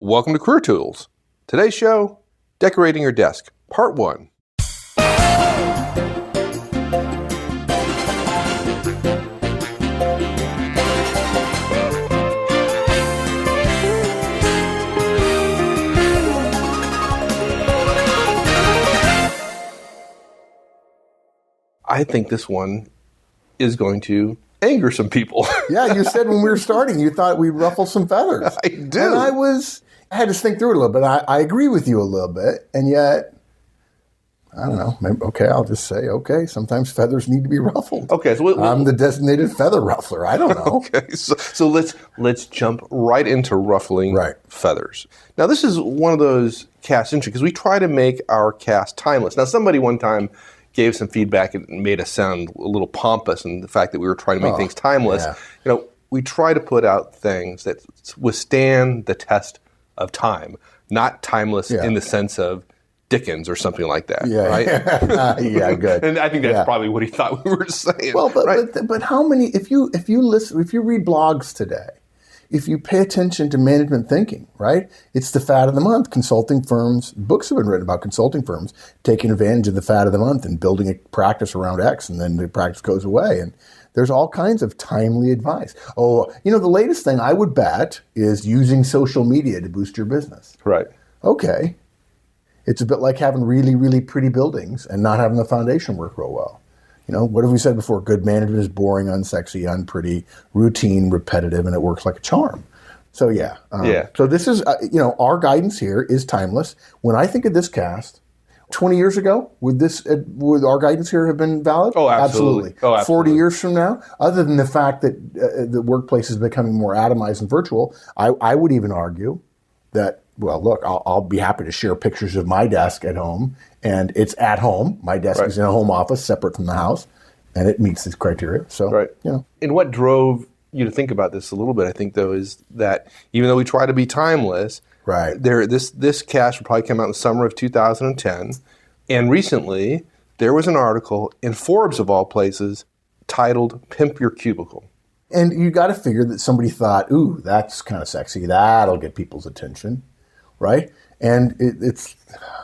Welcome to Career Tools. Today's show, Decorating Your Desk, Part 1. I think this one is going to anger some people. Yeah, you said when we were starting, you thought we'd ruffle some feathers. I do. And I had to think through it a little bit. I agree with you a little bit, and yet, I don't know. Maybe, okay, I'll just say, okay, sometimes feathers need to be ruffled. Okay, so I'm the designated feather ruffler. I don't know. Okay, so let's jump right into ruffling feathers. Now, this is one of those cast entries because we try to make our cast timeless. Now, somebody one time gave some feedback and made us sound a little pompous in the fact that we were trying to make things timeless. Yeah. You know, we try to put out things that withstand the test of time, not timeless in the sense of Dickens or something like that, right? Yeah, good. And I think that's probably what he thought we were saying. Well, but how many? If you read blogs today, if you pay attention to management thinking, right? It's the fad of the month. Consulting firms, books have been written about consulting firms taking advantage of the fad of the month and building a practice around X, and then the practice goes away. And there's all kinds of timely advice. Oh, the latest thing I would bet is using social media to boost your business. Right. Okay. It's a bit like having really, really pretty buildings and not having the foundation work real well. What have we said before? Good management is boring, unsexy, unpretty, routine, repetitive, and it works like a charm. So, So this is, our guidance here is timeless. When I think of this cast, 20 years ago, would our guidance here have been valid? Oh, absolutely. 40 years from now, other than the fact that the workplace is becoming more atomized and virtual, I would even argue that, well, look, I'll be happy to share pictures of my desk at home, and it's at home. My desk is in a home office separate from the house, and it meets this criteria. So, And what drove you to think about this a little bit, I think, though, is that even though we try to be timeless, this cast will probably come out in the summer of 2010, and recently there was an article in Forbes, of all places, titled "Pimp Your Cubicle." And you got to figure that somebody thought, ooh, that's kind of sexy. That'll get people's attention, right? And it's,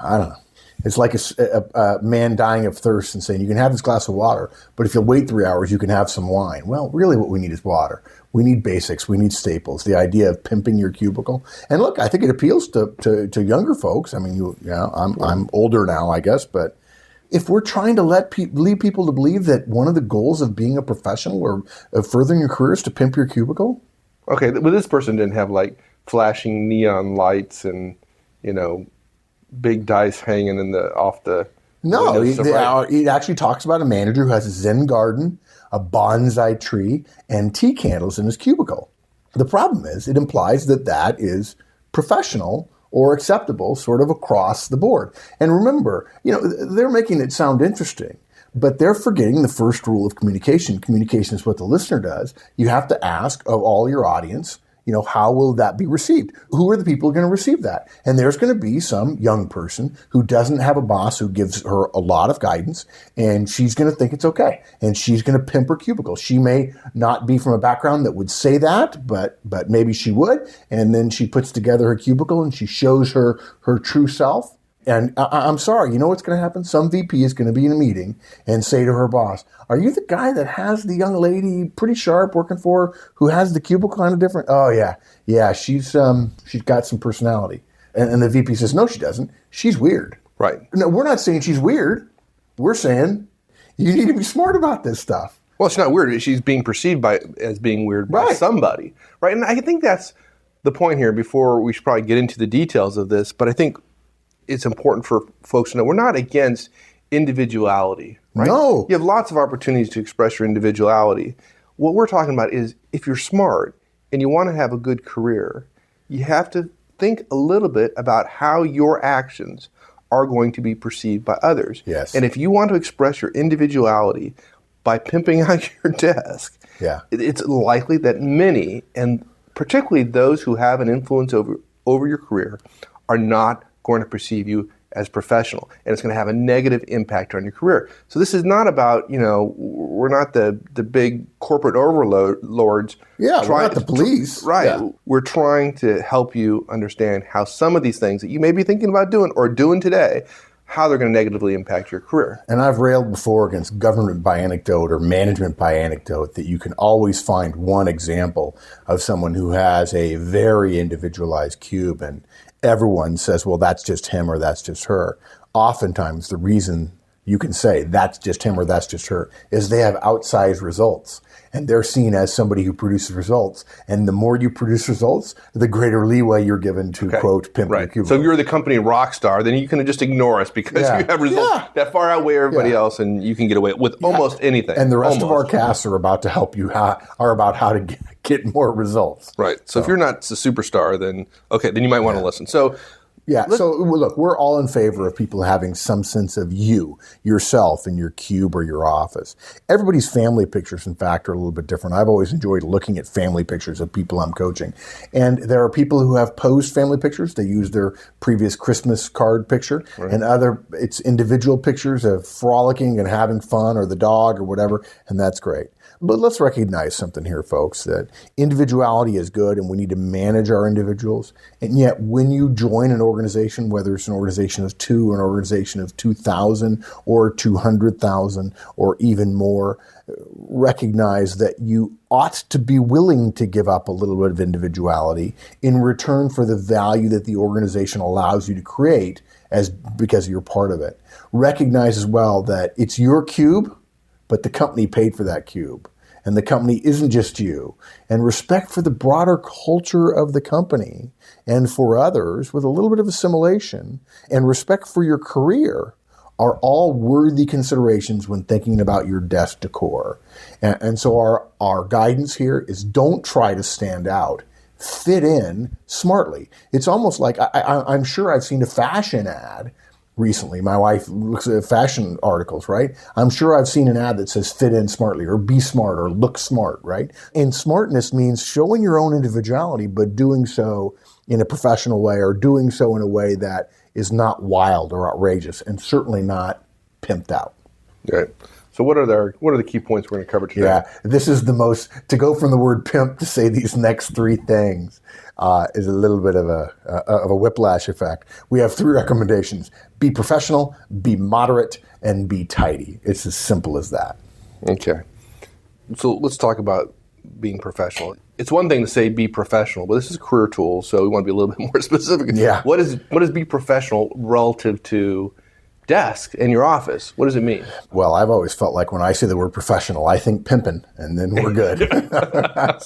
I don't know. It's like a man dying of thirst and saying, you can have this glass of water, but if you'll wait 3 hours, you can have some wine. Well, really what we need is water. We need basics. We need staples. The idea of pimping your cubicle. And look, I think it appeals to younger folks. I mean, I'm older now, I guess, but if we're trying to lead people to believe that one of the goals of being a professional or of furthering your career is to pimp your cubicle. Okay, but this person didn't have like flashing neon lights and, big dice hanging off the No, windows, he actually talks about a manager who has a Zen garden, a bonsai tree, and tea candles in his cubicle. The problem is it implies that is professional or acceptable sort of across the board. And remember, they're making it sound interesting, but they're forgetting the first rule of communication. Communication is what the listener does. You have to ask of all your audience, how will that be received? Who are the people who are going to receive that? And there's going to be some young person who doesn't have a boss who gives her a lot of guidance, and she's going to think it's okay. And she's going to pimp her cubicle. She may not be from a background that would say that, but maybe she would. And then she puts together her cubicle and she shows her true self. And I'm sorry, you know what's going to happen? Some VP is going to be in a meeting and say to her boss, are you the guy that has the young lady pretty sharp working for her who has the cubicle kind of different? Oh, yeah, she's got some personality. And the VP says, no, she doesn't. She's weird. Right. No, we're not saying she's weird. We're saying you need to be smart about this stuff. Well, it's not weird. She's being perceived as being weird by somebody. Right. And I think that's the point here before we should probably get into the details of this. But I think it's important for folks to know we're not against individuality, right? No. You have lots of opportunities to express your individuality. What we're talking about is if you're smart and you want to have a good career, you have to think a little bit about how your actions are going to be perceived by others. Yes. And if you want to express your individuality by pimping out your desk, it's likely that many, and particularly those who have an influence over your career, are not going to perceive you as professional, and it's going to have a negative impact on your career. So this is not about, we're not the big corporate overlords. Yeah, we're not the police. Right. Yeah. We're trying to help you understand how some of these things that you may be thinking about doing or doing today, how they're going to negatively impact your career. And I've railed before against government by anecdote or management by anecdote, that you can always find one example of someone who has a very individualized cube and everyone says, well, that's just him or that's just her. Oftentimes the reason you can say that's just him or that's just her is they have outsized results. And they're seen as somebody who produces results. And the more you produce results, the greater leeway you're given to, quote, pimp your cubicle. So if you're the company rock star, then you can just ignore us because you have results that far outweigh everybody else, and you can get away with almost anything. And the rest of our casts are about to help you, are about how to get more results. Right. So if you're not a superstar, then you might want to listen. So so look, we're all in favor of people having some sense of yourself in your cube or your office. Everybody's family pictures, in fact, are a little bit different. I've always enjoyed looking at family pictures of people I'm coaching. And there are people who have posed family pictures. They use their previous Christmas card picture, and it's individual pictures of frolicking and having fun, or the dog or whatever, and that's great. But let's recognize something here, folks, that individuality is good and we need to manage our individuals. And yet when you join an organization, whether it's an organization of 2 or an organization of 2,000 or 200,000 or even more, recognize that you ought to be willing to give up a little bit of individuality in return for the value that the organization allows you to create because you're part of it. Recognize as well that it's your cube, but the company paid for that cube. And the company isn't just you. And respect for the broader culture of the company and for others with a little bit of assimilation and respect for your career are all worthy considerations when thinking about your desk decor. And so our guidance here is don't try to stand out. Fit in smartly. It's almost like I'm sure I've seen a fashion ad recently. My wife looks at fashion articles, right? I'm sure I've seen an ad that says fit in smartly or be smart or look smart, right? And smartness means showing your own individuality, but doing so in a professional way or doing so in a way that is not wild or outrageous and certainly not pimped out. Right. So what are the key points we're going to cover today? Yeah, this is to go from the word pimp to say these next 3 things is a little bit of a whiplash effect. We have 3 recommendations: be professional, be moderate, and be tidy. It's as simple as that. Okay. So let's talk about being professional. It's one thing to say be professional, but this is a career tool, so we want to be a little bit more specific. Yeah. What is be professional relative to desk in your office? What does it mean? Well, I've always felt like when I say the word professional, I think pimping, and then we're good.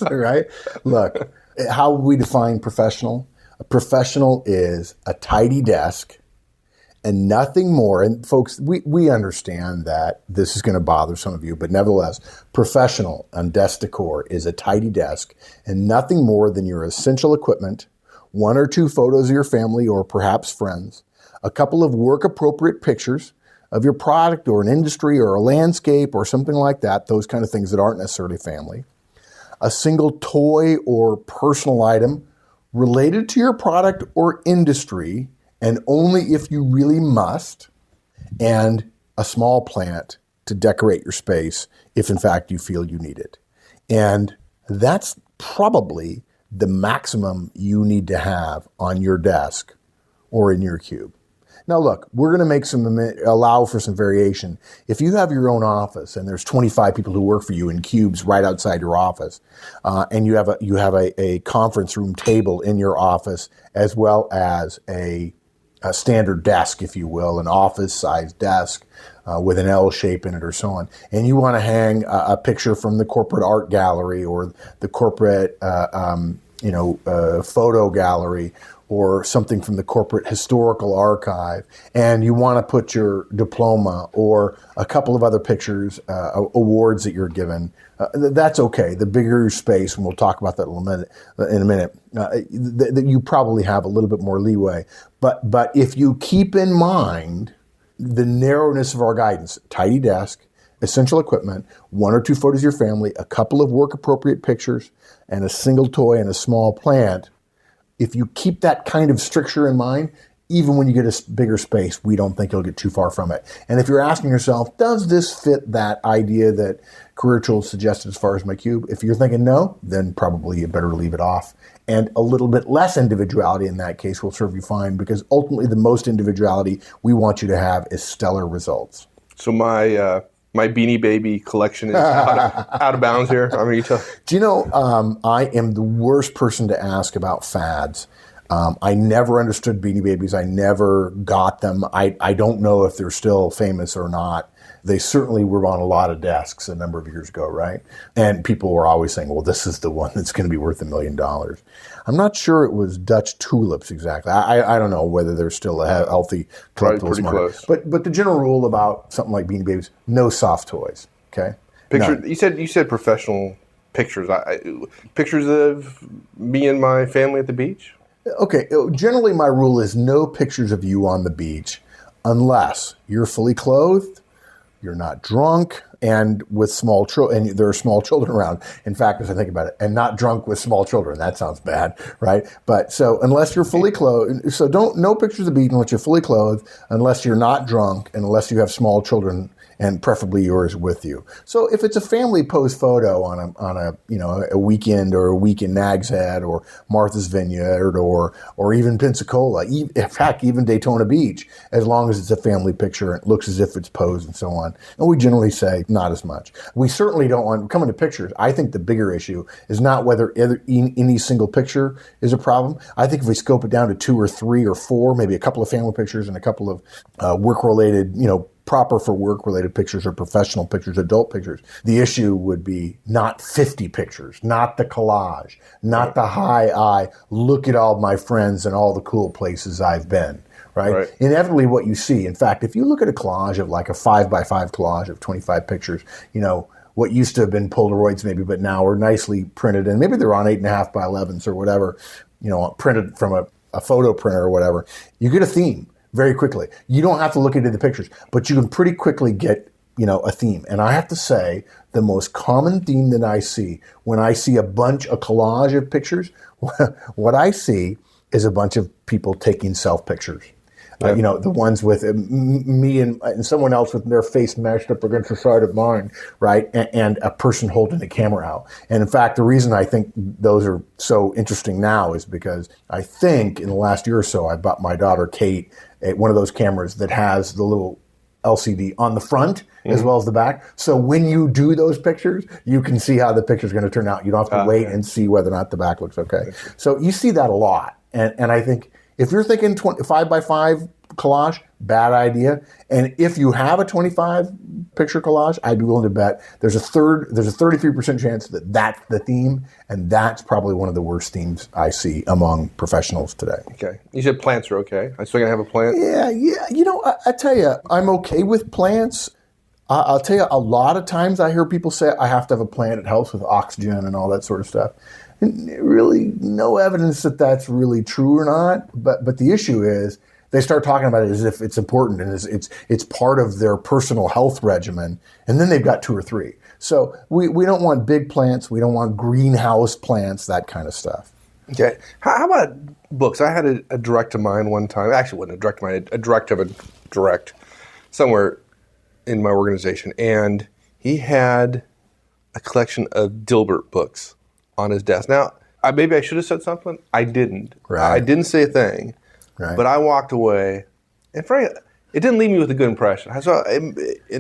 Right? Look, how we define professional? A professional is a tidy desk and nothing more. And folks, we understand that this is going to bother some of you, but nevertheless, professional on desk decor is a tidy desk and nothing more than your essential equipment, 1 or 2 photos of your family or perhaps friends, a couple of work-appropriate pictures of your product or an industry or a landscape or something like that, those kind of things that aren't necessarily family, a single toy or personal item related to your product or industry, and only if you really must, and a small plant to decorate your space if in fact you feel you need it. And that's probably the maximum you need to have on your desk or in your cube. Now look, we're going to allow for some variation. If you have your own office and there's 25 people who work for you in cubes right outside your office, and you have a conference room table in your office as well as a standard desk, if you will, an office-sized desk with an L shape in it or so on, and you want to hang a picture from the corporate art gallery or the corporate photo gallery or something from the corporate historical archive, and you want to put your diploma or a couple of other pictures, awards that you're given, that's okay. The bigger your space, and we'll talk about that in a minute, that you probably have a little bit more leeway. But if you keep in mind the narrowness of our guidance, tidy desk, essential equipment, 1 or 2 photos of your family, a couple of work-appropriate pictures, and a single toy and a small plant, if you keep that kind of stricture in mind, even when you get a bigger space, we don't think you'll get too far from it. And if you're asking yourself, does this fit that idea that Career Tools suggested as far as my cube? If you're thinking no, then probably you better leave it off. And a little bit less individuality in that case will serve you fine, because ultimately the most individuality we want you to have is stellar results. So my Beanie Baby collection is out of bounds here. I mean, do you know, I am the worst person to ask about fads. I never understood Beanie Babies. I never got them. I don't know if they're still famous or not. They certainly were on a lot of desks a number of years ago, right? And people were always saying, well, this is the one that's going to be worth $1 million. I'm not sure it was Dutch tulips exactly. I don't know whether there's still a healthy collectibles market. But the general rule about something like Beanie Babies, no soft toys, okay? You said professional pictures. Pictures of me and my family at the beach? Okay, generally my rule is no pictures of you on the beach unless you're fully clothed, you're not drunk, and with small children, and there are small children around. In fact, as I think about it, and not drunk with small children. That sounds bad, right? But so unless you're fully clothed, so no pictures of the beach unless you're fully clothed, unless you're not drunk, and unless you have small children, and preferably yours with you. So if it's a family pose photo on a weekend or a week in Nag's Head or Martha's Vineyard or even Pensacola, in fact, even Daytona Beach, as long as it's a family picture and it looks as if it's posed and so on. And we generally say not as much. We certainly don't want, coming to pictures, I think the bigger issue is not whether any single picture is a problem. I think if we scope it down to 2 or 3 or 4, maybe a couple of family pictures and a couple of work-related, proper for work-related pictures or professional pictures, adult pictures. The issue would be not 50 pictures, not the collage, not the high eye, look at all my friends and all the cool places I've been, right? Inevitably what you see, in fact, if you look at a collage of like a 5x5 collage of 25 pictures, what used to have been Polaroids maybe, but now are nicely printed, and maybe they're on 8.5 by 11s or whatever, printed from a photo printer or whatever, you get a theme very quickly. You don't have to look into the pictures, but you can pretty quickly get, a theme. And I have to say, the most common theme that I see when I see a collage of pictures, what I see is a bunch of people taking self pictures. Yep. The ones with me and someone else with their face mashed up against the side of mine, right? And a person holding the camera out. And in fact, the reason I think those are so interesting now is because I think in the last year or so, I bought my daughter Kate one of those cameras that has the little LCD on the front as well as the back. So when you do those pictures, you can see how the picture's going to turn out. You don't have to wait and see whether or not the back looks okay. So you see that a lot. And I think if you're thinking 5x5 collage, bad idea. And if you have a 25 picture collage, I'd be willing to bet there's a 33% chance that that's the theme, and that's probably one of the worst themes I see among professionals today. Okay. You said plants are okay. I'm still going to have a plant? Yeah. I tell you, I'm okay with plants. I'll tell you, a lot of times I hear people say I have to have a plant. It helps with oxygen and all that sort of stuff. And really, no evidence that that's really true or not. But the issue is, they start talking about it as if it's important and it's part of their personal health regimen, and then they've got 2 or 3. So we don't want big plants, we don't want greenhouse plants, that kind of stuff. Okay. How about books? I had a direct of mine one time. Actually, it wasn't a direct of mine, a direct of a direct somewhere in my organization, and he had a collection of Dilbert books on his desk. Now, maybe I should have said something. I didn't. Right. I didn't say a thing. Right. But I walked away, and frankly, it didn't leave me with a good impression. And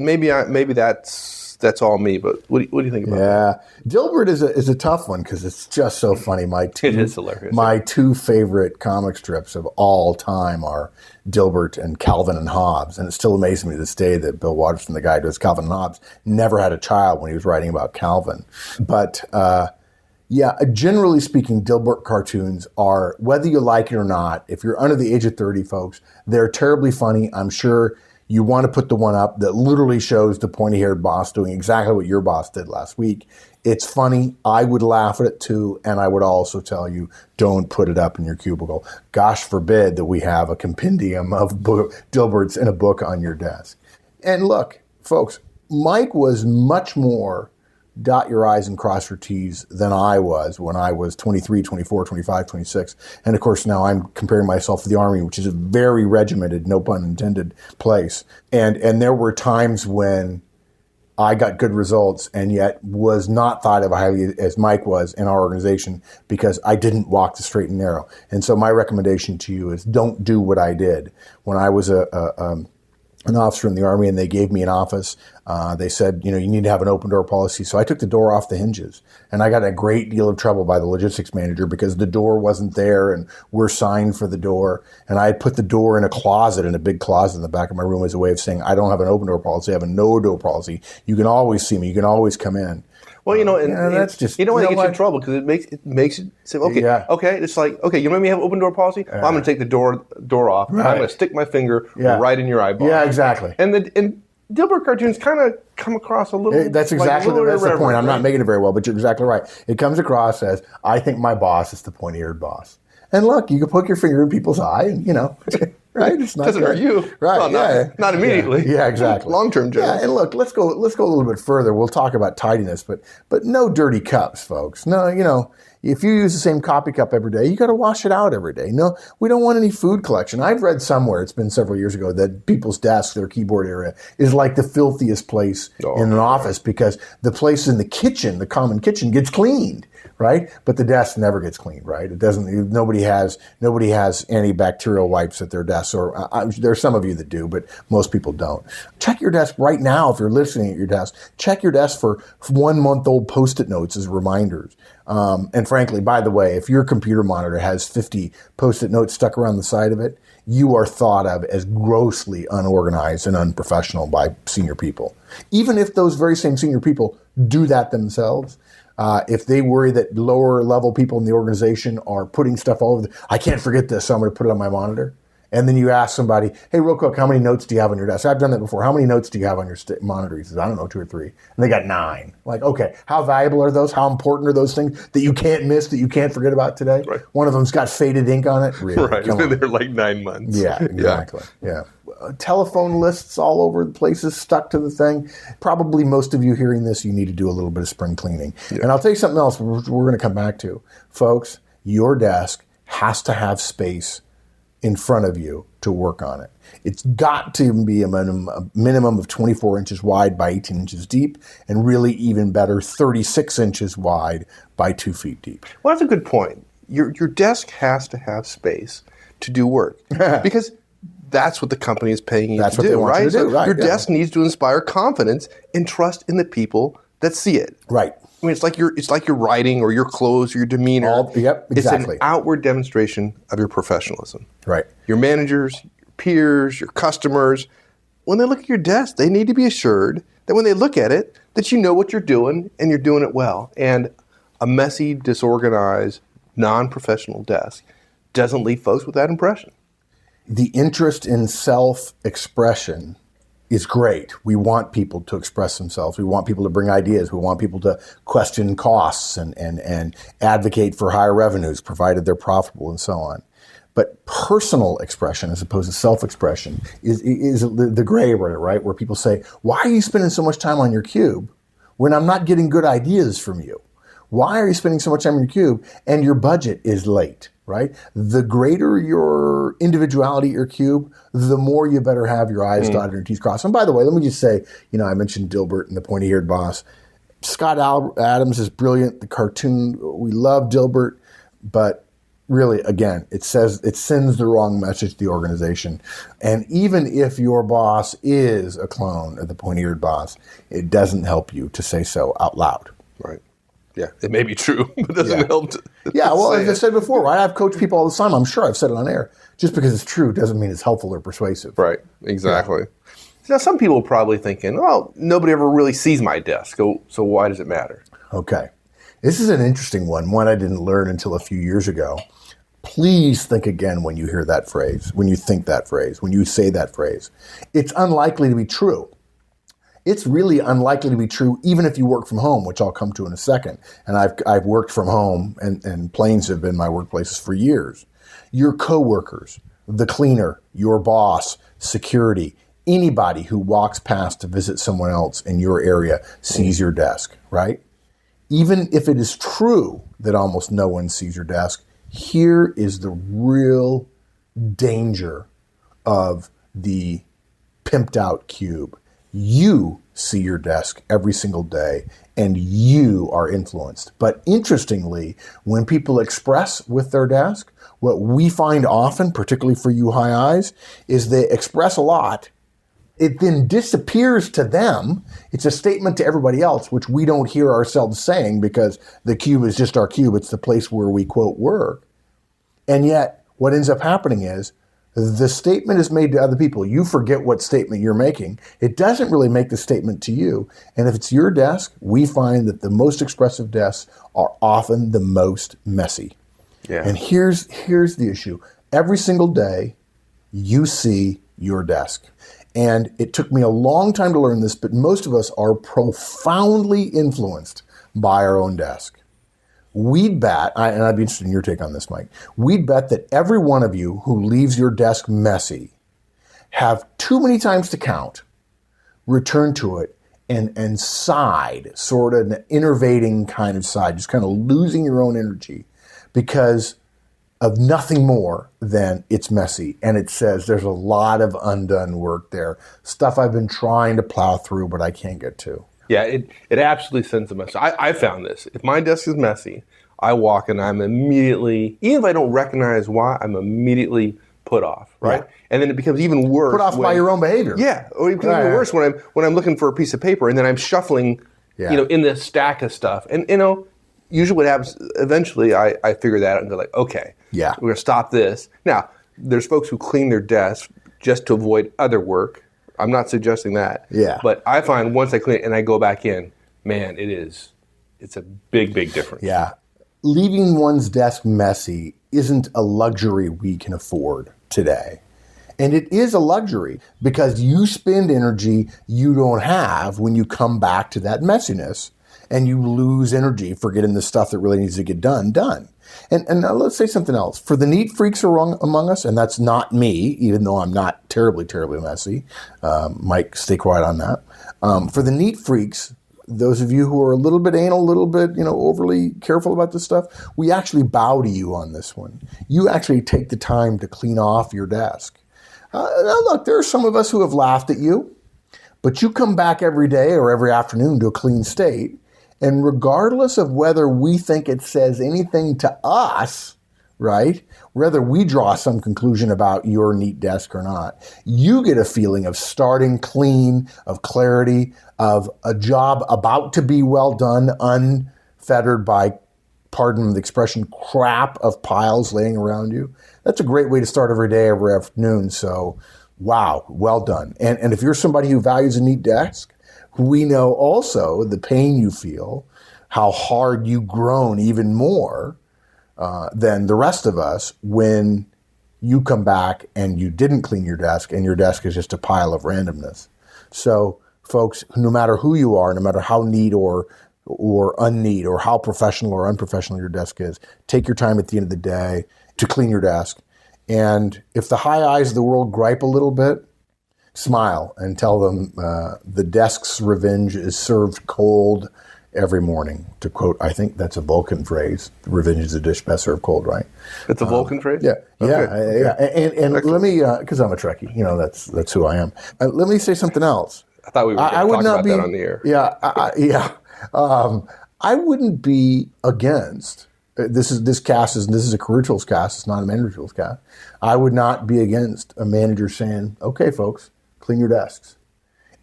maybe that's all me. But what do you think about that? Yeah, Dilbert is a tough one because it's just so funny. It is hilarious. My 2 favorite comic strips of all time are Dilbert and Calvin and Hobbes, and it still amazes me to this day that Bill Watterson, the guy who does Calvin and Hobbes, never had a child when he was writing about Calvin. But yeah, generally speaking, Dilbert cartoons are, whether you like it or not, if you're under the age of 30, folks, they're terribly funny. I'm sure you want to put the one up that literally shows the pointy-haired boss doing exactly what your boss did last week. It's funny. I would laugh at it too, and I would also tell you, don't put it up in your cubicle. Gosh forbid that we have a compendium of Dilberts in a book on your desk. And look, folks, Mike was much more dot your I's and cross your T's than I was when I was 23, 24, 25, 26. And of course, now I'm comparing myself to the Army, which is a very regimented, no pun intended, place. And there were times when I got good results and yet was not thought of highly as Mike was in our organization because I didn't walk the straight and narrow. And so my recommendation to you is don't do what I did. When I was an officer in the Army and they gave me an office, they said, you need to have an open door policy. So I took the door off the hinges and I got a great deal of trouble by the logistics manager because the door wasn't there and we're signed for the door. And I had put the door in a big closet in the back of my room as a way of saying, I don't have an open door policy. I have a no door policy. You can always see me. You can always come in. Well, that's just it gets you in trouble because it makes it say, okay. It's like, okay, you let me have open door policy. Well, I'm going to take the door off. Right. I'm going to stick my finger right in your eyeball. Yeah, exactly. And Dilbert cartoons kind of come across a little. That's exactly that's the point. I'm not making it very well, but you're exactly right. It comes across as I think my boss is the pointy-eared boss. And look, you can poke your finger in people's eye, and right? It's not doesn't hurt you, right? Well, not immediately. Yeah, exactly. Long-term joke. Yeah, and look, let's go a little bit further. We'll talk about tidiness, but no dirty cups, folks. No, if you use the same coffee cup every day, you got to wash it out every day. No, we don't want any food collection. I've read somewhere, it's been several years ago, that people's desks, their keyboard area, is like the filthiest place in an office because the place in the kitchen, the common kitchen, gets cleaned. Right, but the desk never gets cleaned. Right, it doesn't. Nobody has antibacterial wipes at their desks, or there's some of you that do, but most people don't. Check your desk right now if you're listening at your desk. Check your desk for 1-month-old Post-it notes as reminders. And frankly, by the way, if your computer monitor has 50 Post-it notes stuck around the side of it, you are thought of as grossly unorganized and unprofessional by senior people. Even if those very same senior people do that themselves. If they worry that lower level people in the organization are putting stuff all over, I can't forget this, so I'm going to put it on my monitor. And then you ask somebody, hey, real quick, how many notes do you have on your desk? I've done that before. How many notes do you have on your monitor? He says, I don't know, 2 or 3. And they got 9. Like, okay, how valuable are those? How important are those things that you can't miss, that you can't forget about today? Right. One of them's got faded ink on it. Really? Right. They're like 9 months. Yeah, exactly. Yeah. Telephone lists all over the places stuck to the thing. Probably most of you hearing this, you need to do a little bit of spring cleaning. Yeah. And I'll tell you something else we're going to come back to. Folks, your desk has to have space in front of you to work on it. It's got to be a minimum of 24 inches wide by 18 inches deep, and really even better, 36 inches wide by 2 feet deep. Well, that's a good point. Your desk has to have space to do work because that's what the company is paying you to do, right? So your desk needs to inspire confidence and trust in the people that see it. Right. I mean, it's like your writing or your clothes or your demeanor. Yep, exactly. It's an outward demonstration of your professionalism. Right. Your managers, your peers, your customers, when they look at your desk, they need to be assured that when they look at it, that you know what you're doing and you're doing it well. And a messy, disorganized, non-professional desk doesn't leave folks with that impression. The interest in self-expression is great. We want people to express themselves. We want people to bring ideas. We want people to question costs and advocate for higher revenues, provided they're profitable and so on. But personal expression, as opposed to self-expression, is the gray area, right? Where people say, why are you spending so much time on your cube when I'm not getting good ideas from you? Why are you spending so much time on your cube and your budget is late? Right? The greater your individuality at your cube, the more you better have your I's dotted and your T's crossed. And by the way, let me just say, I mentioned Dilbert and the pointy-eared boss. Scott Adams is brilliant. The cartoon, we love Dilbert, but really, again, it sends the wrong message to the organization. And even if your boss is a clone of the pointy-eared boss, it doesn't help you to say so out loud. Right. Yeah, it may be true, but it doesn't help to well, say as I said before, right? I've coached people all the time. I'm sure I've said it on air. Just because it's true doesn't mean it's helpful or persuasive. Right, exactly. Yeah. Now, some people are probably thinking, well, nobody ever really sees my desk, so why does it matter? Okay. This is an interesting one I didn't learn until a few years ago. Please think again when you hear that phrase, when you think that phrase, when you say that phrase. It's unlikely to be true. It's really unlikely to be true even if you work from home, which I'll come to in a second. And I've worked from home, and planes have been my workplaces for years. Your coworkers, the cleaner, your boss, security, Anybody who walks past to visit someone else in your area sees your desk, right? Even if it is true that almost no one sees your desk, here is the real danger of the pimped out cube. You see your desk every single day and you are influenced. But interestingly, when people express with their desk, what we find often, particularly for you high eyes, is they express a lot. It then disappears to them. It's a statement to everybody else, which we don't hear ourselves saying because the cube is just our cube. It's the place where we, quote, work. And yet what ends up happening is the statement is made to other people. You forget what statement you're making. It doesn't really make the statement to you. And if it's your desk, we find that the most expressive desks are often the most messy. Yeah. And here's the issue. Every single day, you see your desk. And it took me a long time to learn this, but most of us are profoundly influenced by our own desk. We'd bet, and I'd be interested in your take on this, Mike, we'd bet that every one of you who leaves your desk messy have too many times to count, return to it, and sighed, sort of an enervating kind of sigh, just kind of losing your own energy because of nothing more than it's messy. And it says there's a lot of undone work there, stuff I've been trying to plow through, but I can't get to. Yeah, it absolutely sends a message. I found this. If my desk is messy, I walk and I'm immediately, even if I don't recognize why, I'm immediately put off, right? Yeah. And then it becomes even worse. Put off by your own behavior. Yeah, or it becomes even worse when I'm looking for a piece of paper and then I'm shuffling, in this stack of stuff. And usually what happens, eventually I figure that out and go like, okay, we're going to stop this. Now, there's folks who clean their desk just to avoid other work. I'm not suggesting that. Yeah. But I find once I clean it and I go back in, man, it's a big, big difference. Yeah. Leaving one's desk messy isn't a luxury we can afford today. And it is a luxury because you spend energy you don't have when you come back to that messiness and you lose energy for getting the stuff that really needs to get done. And now let's say something else. For the neat freaks among us, and that's not me, even though I'm not terribly, terribly messy. Mike, stay quiet on that. For the neat freaks, those of you who are a little bit anal, a little bit, overly careful about this stuff, we actually bow to you on this one. You actually take the time to clean off your desk. Now look, there are some of us who have laughed at you, but you come back every day or every afternoon to a clean state. And regardless of whether we think it says anything to us, right, whether we draw some conclusion about your neat desk or not, you get a feeling of starting clean, of clarity, of a job about to be well done, unfettered by, pardon the expression, crap of piles laying around you. That's a great way to start every day, every afternoon. So, wow, well done. And if you're somebody who values a neat desk, we know also the pain you feel, how hard you've grown even more than the rest of us when you come back and you didn't clean your desk and your desk is just a pile of randomness. So, folks, no matter who you are, no matter how neat or unneat or how professional or unprofessional your desk is, take your time at the end of the day to clean your desk. And if the high eyes of the world gripe a little bit, smile and tell them the desk's revenge is served cold every morning. To quote, I think that's a Vulcan phrase. Revenge is a dish best served cold, right? It's a Vulcan phrase? Yeah. Okay. Yeah. And let me, because I'm a Trekkie, that's who I am. Let me say something else. I thought we were going to talk about that on the air. Yeah. I wouldn't be against, this is a career tools cast, it's not a manager tools cast. I would not be against a manager saying, okay, folks, clean your desks.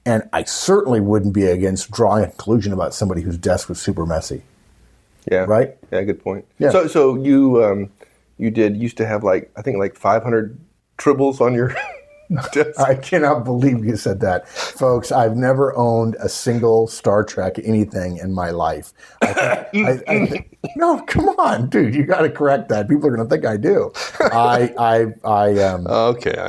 And I certainly wouldn't be against drawing a conclusion about somebody whose desk was super messy. Yeah. Right? Yeah, good point. Yeah. So you used to have like 500 tribbles on your desk. I cannot believe you said that. Folks, I've never owned a single Star Trek anything in my life. No, come on, dude. You got to correct that. People are going to think I do. Okay.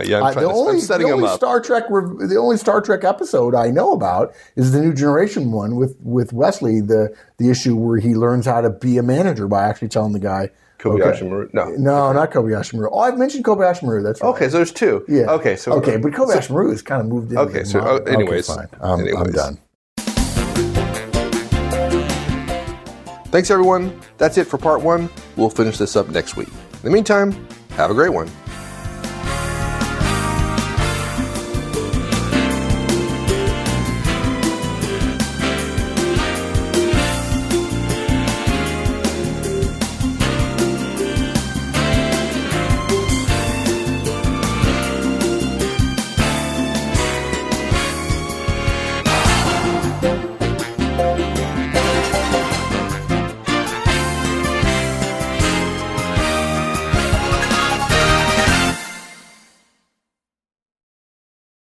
Yeah, I'm setting them up. The only Star Trek episode I know about is the New Generation one with Wesley, the issue where he learns how to be a manager by actually telling the guy Kobayashi Maru? No, not Kobayashi Maru. Oh, I've mentioned Kobayashi Maru. That's right. Okay, so there's two. Yeah. Okay, but Kobayashi Maru has kind of moved into Okay, so anyways. Okay, fine. I'm done. Thanks, everyone. That's it for part one. We'll finish this up next week. In the meantime, have a great one.